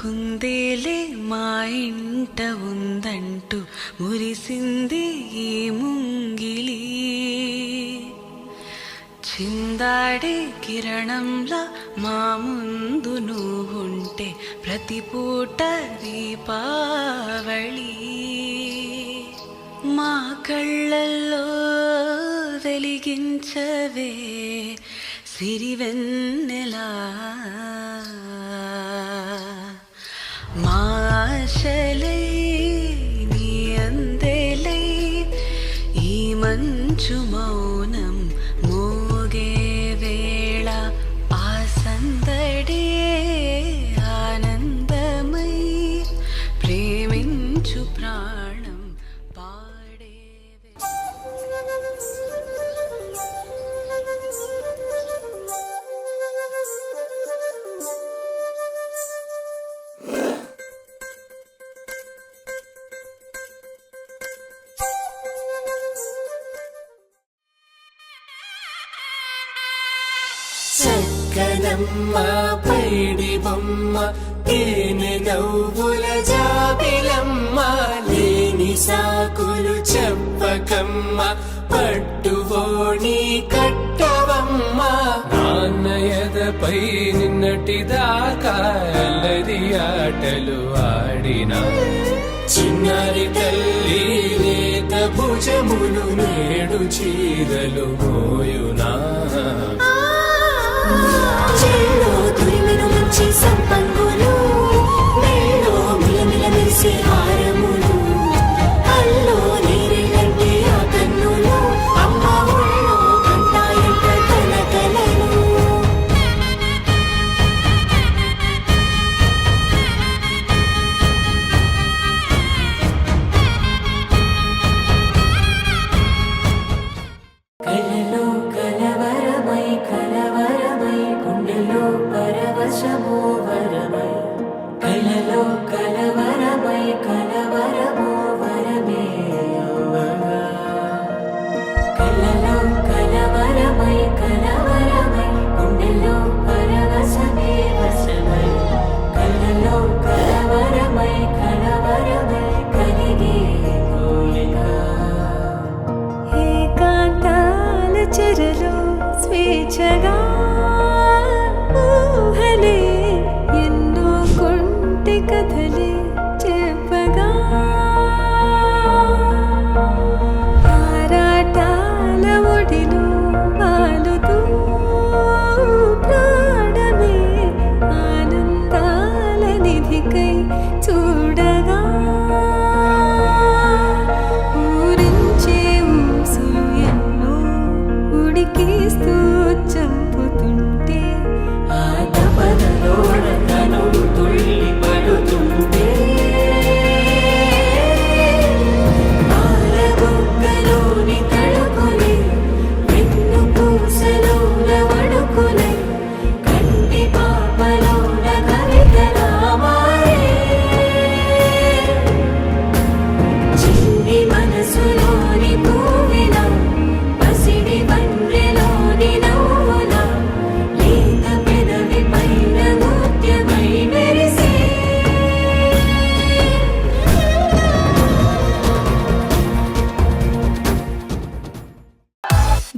కుందేలే మా ఇంట ఉందంటూ మురిసింది ఈ ముంగిలి. చిందాడే కిరణంలా మా ముందు నువ్వుంటే ప్రతి పూట దీపావళి. మా కళ్ళల్లో వెలిగించవే సిరివెన్నెలా. మా ఆశలై నీ అందెలై ఈ మంచు మౌనం మోగే వేళ ఆ సందడే ఆనందమై ప్రేమించు ప్రాణం పాడే. చక్కనమ్మ పైడి బొమ్మ తేనె నవ్వుల జాబిలమ్మ లేని సాకులు చెప్పకమ్మ పట్టువోణి కట్టవమ్మ. నాన్నయదపై నిన్నటిదాకా అల్లరి ఆటలు ఆడినా చిన్నారి తల్లి లేత భుజములు నేడు చీరలు మోయునా. చెల్లో తురిమెను మంచి సంపంగులు మెల్లో మిలమిల మెరిసే హారములు అల్లో నీరెళ్ళంటే ఆ కన్నులు అమ్మ ఒళ్ళో కంటాయంట కలకలను. కలలో కలవరమై కలవరమై గుండెలో పరవశమో వరమై కలలో కలవరమై కలవరమో వరమే అవ్వగా. కలలో కలవరమై కలవరమై గుండెలో పరవశమే వశమై కలలో కలవరమై కలవరమై కలిగే కోరిక. ఏకాంతాల చెరలో స్వేచ్ఛగా ఊహలే ఎన్నో కొంటె కథలే చెప్పగా ఆరాటాల ఒడిలో వాలుతూ ప్రాణమే ఆనందాల నిధికై చూడగా ఊరించే ఊసులు ఎన్నో ఉడికిస్తూ చంపుతుంటే ఆ తపనలో రంగనం తుళ్ళి పడుతుంటే పాలబుగ్గలోని తడుకులే వెన్ను పూసలోన వడుకులే కంటి పాపలోన కవితలా మారే చిన్ని మనసులోని పూవిల పసిడి బండ్రెలోని నవ్వుల లేత పెదవి పైన నృత్యమై మెరిసే.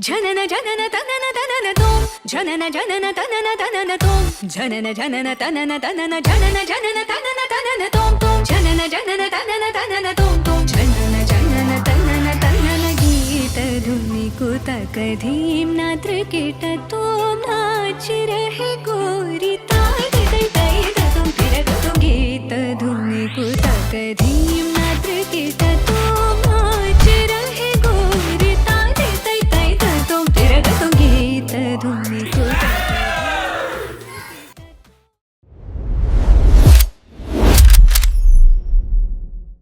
జనన జనన తనన తనన తోం జనన జనన తనన తనన తోం జనన జనన తనన తనన జనన జనన తనన తనన తోం తోం జనన జనన తనన తనన తోం తోం జనన జనన తనన తనన గీత धुनि को तक धीम ना त्रिकेट तो नाच रहे